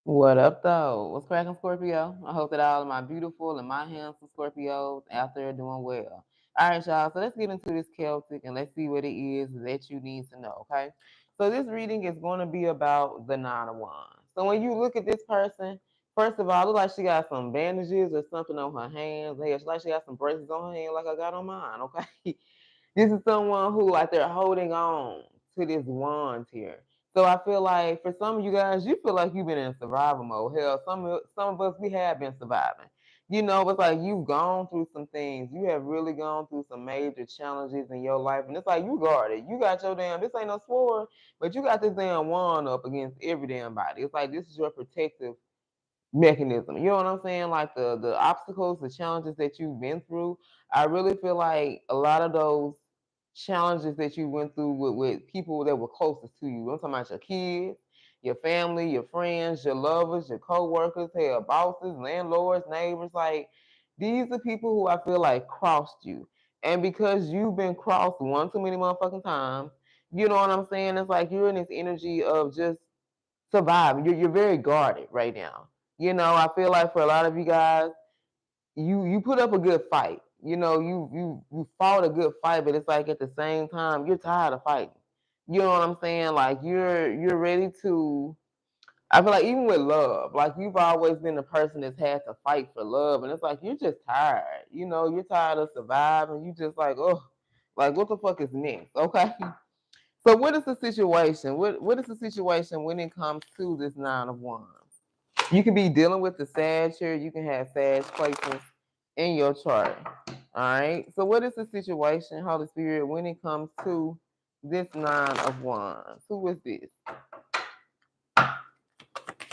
What up, though? What's cracking, Scorpio? I hope that all of my beautiful and my handsome Scorpios out there doing well. All right, y'all. So let's get into this Celtic and let's see what it is that you need to know. Okay. So this reading is going to be about the Nine of Wands. So when you look at this person, first of all, it looks like she got some bandages or something on her hands. Hey, it's like she got some braces on her hand, like I got on mine. Okay. This is someone who like they're holding on to this wand here. So I feel like for some of you guys, you feel like you've been in survival mode. Hell, some of us we have been surviving. You know, it's like you've gone through some things. You have really gone through some major challenges in your life, and it's like you guarded. You got your damn. This ain't no sword, but you got this damn wand up against every damn body. It's like this is your protective mechanism. You know what I'm saying? Like the obstacles, the challenges that you've been through. I really feel like a lot of those challenges that you went through with people that were closest to you. I'm talking about your kids, your family, your friends, your lovers, your co-workers, hell, bosses, landlords, neighbors. Like these are people who I feel like crossed you. And because you've been crossed one too many motherfucking times, you know what I'm saying? It's like you're in this energy of just surviving. You're very guarded right now. You know, I feel like for a lot of you guys, you put up a good fight. You know, you fought a good fight, but it's like at the same time you're tired of fighting. You know what I'm saying? Like you're ready to. I feel like even with love, like you've always been the person that's had to fight for love, and it's like you're just tired. You know, you're tired of surviving. You just like, like what the fuck is next? Okay. So what is the situation? What is the situation when it comes to this Nine of Wands? You can be dealing with the Sag here. You can have Sag placements in your chart. All right. So what is the situation, Holy Spirit, when it comes to this Nine of Wands? Who is this?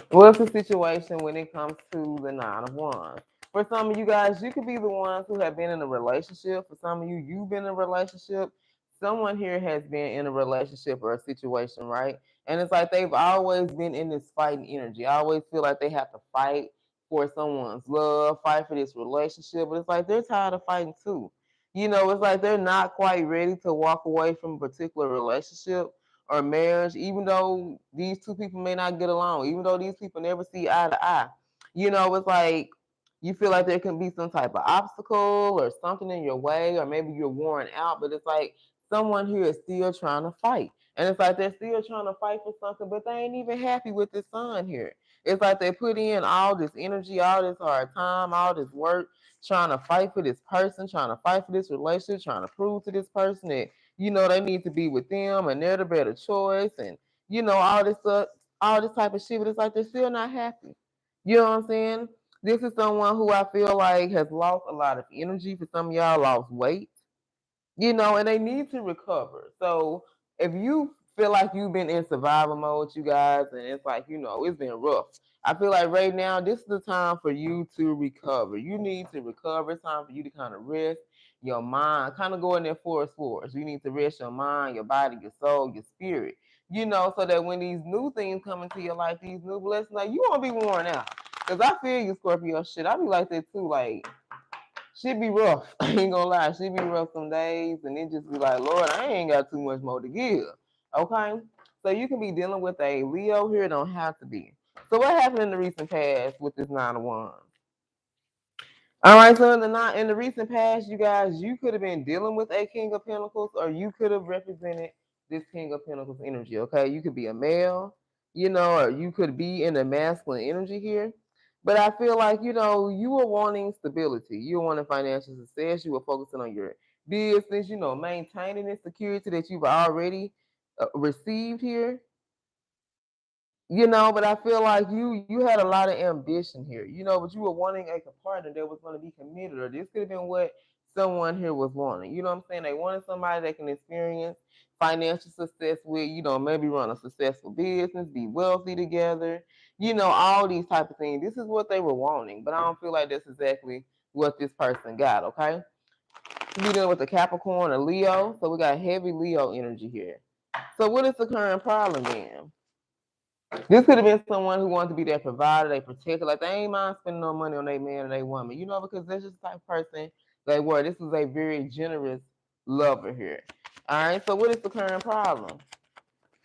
What's the situation when it comes to the Nine of Wands? For some of you guys, you could be the ones who have been in a relationship. For some of you, you've been in a relationship. Someone here has been in a relationship or a situation, right? And it's like they've always been in this fighting energy. I always feel like they have to fight for someone's love, fight for this relationship. But it's like they're tired of fighting too. You know, it's like they're not quite ready to walk away from a particular relationship or marriage, even though these two people may not get along, even though these people never see eye to eye. You know, it's like you feel like there can be some type of obstacle or something in your way, or maybe you're worn out, but it's like someone here is still trying to fight. And it's like they're still trying to fight for something, but they ain't even happy with this sun here. It's like they put in all this energy, all this hard time, all this work, trying to fight for this person, trying to fight for this relationship, trying to prove to this person that they need to be with them and they're the better choice and all this type of shit, but it's like they're still not happy. You know what I'm saying? This is someone who I feel like has lost a lot of energy. For some of y'all, lost weight, and they need to recover. So if you feel like you've been in survival mode, you guys, and it's like, it's been rough. I feel like right now, this is the time for you to recover. You need to recover. It's time for you to kind of rest your mind, kind of go in there for force. You need to rest your mind, your body, your soul, your spirit, so that when these new things come into your life, these new blessings, like you won't be worn out. Because I feel you, Scorpio shit. I be like that too. Like, she be rough. I ain't gonna lie. She be rough some days, and it just be like, Lord, I ain't got too much more to give. Okay? So you can be dealing with a Leo here, don't have to be. So what happened in the recent past with this Nine of Wands? All right, so in the recent past, you guys, you could have been dealing with a King of Pentacles, or you could have represented this King of Pentacles energy. Okay, you could be a male, or you could be in the masculine energy here. But I feel like you were wanting stability, you were wanting financial success, you were focusing on your business, maintaining the security that you've already received here. But I feel like you had a lot of ambition here, but you were wanting a partner that was going to be committed, or this could have been what someone here was wanting. You know what I'm saying? They wanted somebody that can experience financial success with, maybe run a successful business, be wealthy together, all these type of things. This is what they were wanting, but I don't feel like that's exactly what this person got, okay? We're dealing with the Capricorn or Leo, so we got heavy Leo energy here. So what is the current problem then? This could have been someone who wanted to be their provider, they protector. Like they ain't mind spending no money on their man or their woman, because that's just the type of person they were. This is a very generous lover here. All right. So what is the current problem?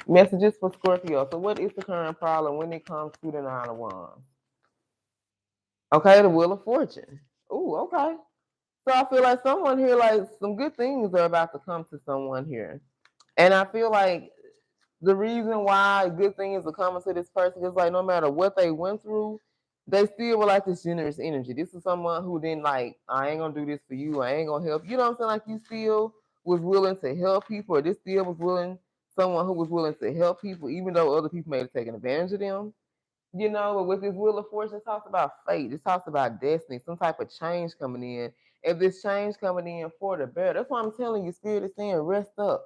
Messages for Scorpio. So what is the current problem when it comes to the Nine of Wands? Okay, the Wheel of Fortune. Ooh, okay. So I feel like someone here, like some good things are about to come to someone here. And I feel like the reason why good things are coming to this person is like no matter what they went through, they still were like this generous energy. This is someone who didn't like, I ain't gonna do this for you, I ain't gonna help. You know what I'm saying? Like you still was willing to help people, or this still was willing, someone who was willing to help people, even though other people may have taken advantage of them. But with this Wheel of Fortune, it talks about fate. It talks about destiny, some type of change coming in. If this change coming in for the better, that's why I'm telling you, Spirit is saying, rest up.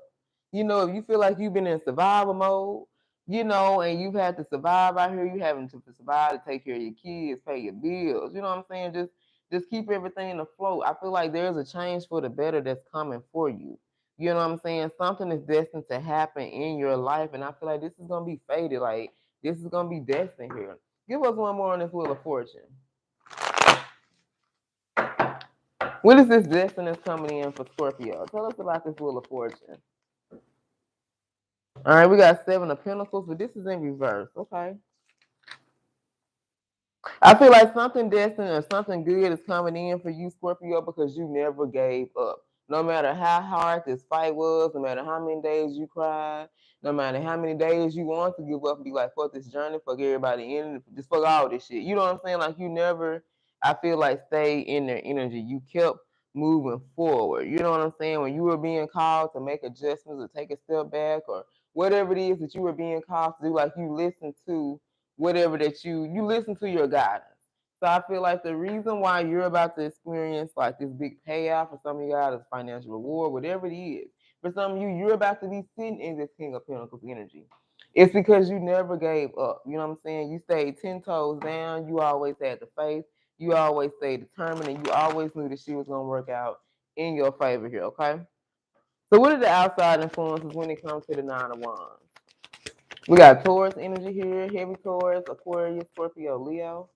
If you feel like you've been in survival mode, and you've had to survive out here, you having to survive to take care of your kids, pay your bills. You know what I'm saying? Just keep everything afloat. I feel like there's a change for the better that's coming for you. You know what I'm saying? Something is destined to happen in your life, and I feel like this is gonna be fated. Like this is gonna be destined here. Give us one more on this Wheel of Fortune. What is this destiny that's coming in for Scorpio? Tell us about this Wheel of Fortune. All right, we got Seven of Pentacles, but this is in reverse. Okay. I feel like something destined or something good is coming in for you, Scorpio, because you never gave up. No matter how hard this fight was, no matter how many days you cried, no matter how many days you want to give up and be like, fuck this journey, fuck everybody in it, just fuck all this shit. You know what I'm saying? Like you never, I feel like, stay in their energy. You kept moving forward. You know what I'm saying? When you were being called to make adjustments or take a step back or whatever it is that you were being called to do, like you listened to whatever that you listen to your guidance. So I feel like the reason why you're about to experience like this big payoff for some of you guys, is financial reward, whatever it is. For some of you, you're about to be sitting in this King of Pentacles energy. It's because you never gave up. You know what I'm saying? You stayed 10 toes down. You always had the faith. You always stayed determined, and you always knew that she was gonna work out in your favor here. Okay. So what are the outside influences when it comes to the Nine of Wands? We got Taurus energy here, heavy Taurus, Aquarius, Scorpio, Leo.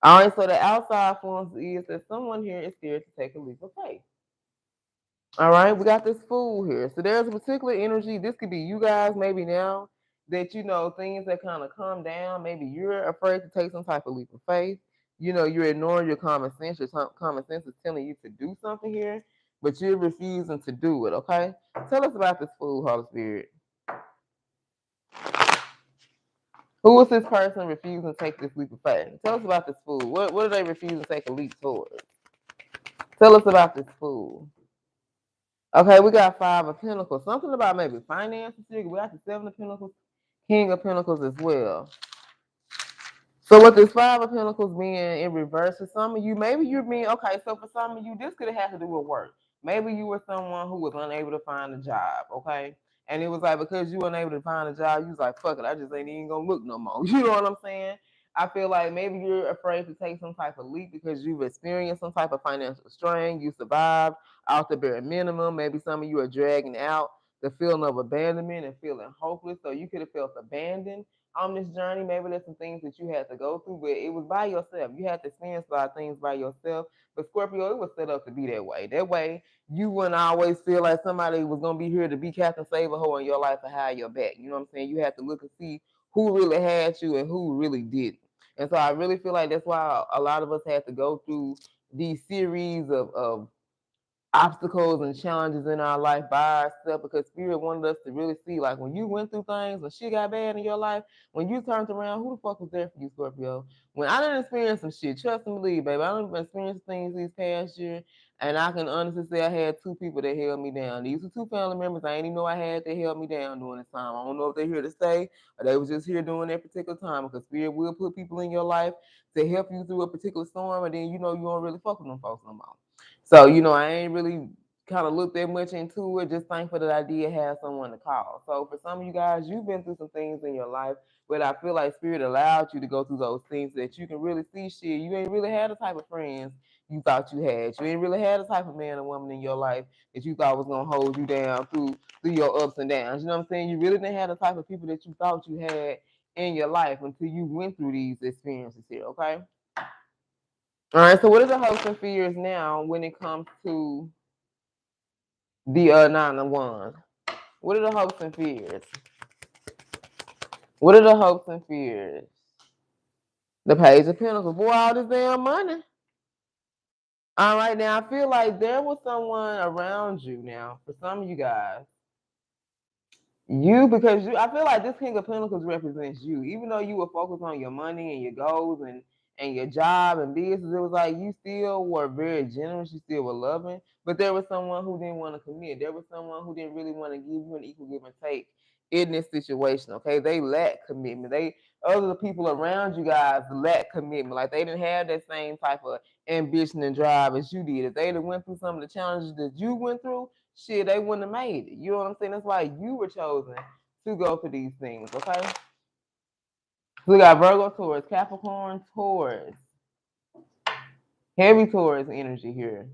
All right, so the outside influence is that someone here is scared to take a leap of faith. All right, we got this Fool here. So there's a particular energy. This could be you guys maybe now that things that kind of come down. Maybe you're afraid to take some type of leap of faith. You're ignoring your common sense. Your common sense is telling you to do something here, but you're refusing to do it. Okay, tell us about this Fool, Holy Spirit. Who is this person refusing to take this leap of faith? Tell us about this Fool. What are they refusing to take a leap towards? Tell us about this Fool. Okay, we got Five of Pentacles. Something about maybe finances here. We got the Seven of Pentacles, King of Pentacles as well. So with this Five of Pentacles being in reverse for some of you, maybe you're being, okay, so for some of you, this could have had to do with work. Maybe you were someone who was unable to find a job, okay? And it was like, because you were unable to find a job, you was like, fuck it, I just ain't even gonna look no more. You know what I'm saying? I feel like maybe you're afraid to take some type of leap because you've experienced some type of financial strain. You survived out the bare minimum. Maybe some of you are dragging out the feeling of abandonment and feeling hopeless. So you could have felt abandoned on this journey. Maybe there's some things that you had to go through, but it was by yourself. You had to experience a lot of things by yourself. But Scorpio, it was set up to be that way. That way, you wouldn't always feel like somebody was gonna be here to be Captain Save a Hole in your life and hide your back. You know what I'm saying? You had to look and see who really had you and who really didn't. And so I really feel like that's why a lot of us had to go through these series of obstacles and challenges in our life by ourselves, because Spirit wanted us to really see, like, when you went through things, when shit got bad in your life, when you turned around, who the fuck was there for you, Scorpio? When I didn't experience some shit, trust and believe, baby, I didn't experience things these past year, and I can honestly say I had two people that held me down. These were two family members I didn't even know I had that held me down during this time. I don't know if they're here to stay or they was just here during that particular time, because Spirit will put people in your life to help you through a particular storm, and then you don't really fuck with them folks no more. So, I ain't really kind of looked that much into it. Just thankful that I did have someone to call. So for some of you guys, you've been through some things in your life, but I feel like Spirit allowed you to go through those things so that you can really see shit. You ain't really had the type of friends you thought you had. You ain't really had the type of man or woman in your life that you thought was gonna hold you down through your ups and downs. You know what I'm saying? You really didn't have the type of people that you thought you had in your life until you went through these experiences here, okay? All right, so what are the hopes and fears now when it comes to the Nine of Wands? What are the hopes and fears? What are the hopes and fears? The Page of Pentacles. Boy, all this damn money. All right, now I feel like there was someone around you now, for some of you guys. I feel like this King of Pentacles represents you. Even though you were focused on your money and your goals and your job and business, it was like you still were very generous, you still were loving, but there was someone who didn't want to commit. There was someone who didn't really want to give you an equal give and take in this situation. Okay, they lacked commitment. Other people around you guys lacked commitment. Like they didn't have that same type of ambition and drive as you did. If they'd have went through some of the challenges that you went through, shit, they wouldn't have made it. You know what I'm saying? That's why you were chosen to go for these things, okay? So we got Virgo, Taurus, Capricorn, Taurus. Heavy Taurus energy here.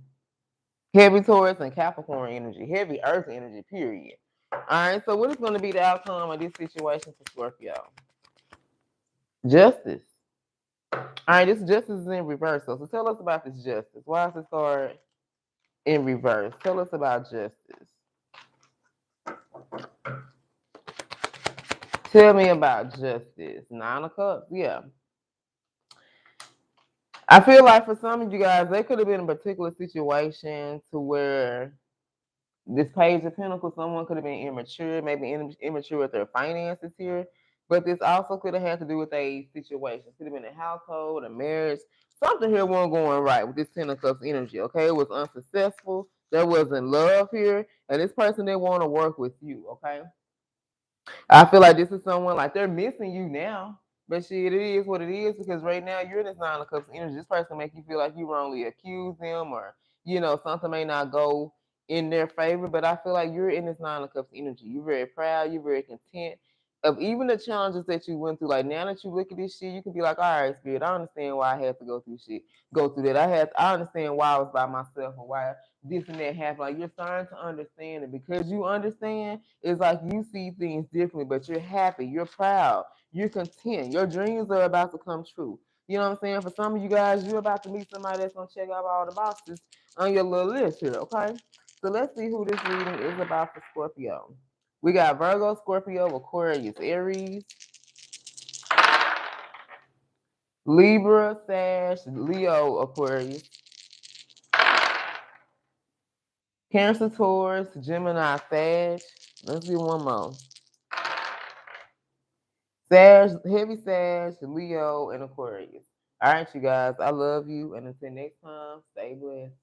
Heavy Taurus and Capricorn energy. Heavy Earth energy, period. All right, so what is going to be the outcome of this situation for Scorpio? Justice. All right, this justice is in reverse. So tell us about this justice. Why is this card in reverse? Tell us about justice. Tell me about justice. 9 of Cups, yeah. I feel like for some of you guys, they could have been in a particular situation to where this Page of Pentacles, someone could have been immature, maybe immature with their finances here. But this also could have had to do with a situation. Could have been a household, a marriage. Something here wasn't going right with this Ten of Cups energy, okay? It was unsuccessful. There wasn't love here. And this person didn't want to work with you, okay? I feel like this is someone like they're missing you now. But shit, it is what it is because right now you're in this 9 of Cups energy. This person make you feel like you wrongly accused them or, something may not go in their favor. But I feel like you're in this 9 of Cups energy. You're very proud. You're very content of even the challenges that you went through. Like now that you look at this shit, you can be like, all right, Spirit, I understand why I had to go through that. I understand why I was by myself and why this and that happened. Like you're starting to understand it because you understand. It's like you see things differently, but you're happy, you're proud, you're content. Your dreams are about to come true. You know what I'm saying? For some of you guys, you're about to meet somebody that's gonna check out all the boxes on your little list here. Okay, so let's see who this reading is about for Scorpio. We got Virgo, Scorpio, Aquarius, Aries, Libra, Sag, Leo, Aquarius, Cancer, Taurus, Gemini, Sag. Let's do one more. Sag, heavy Sag, Leo, and Aquarius. All right, you guys. I love you. And until next time, stay blessed.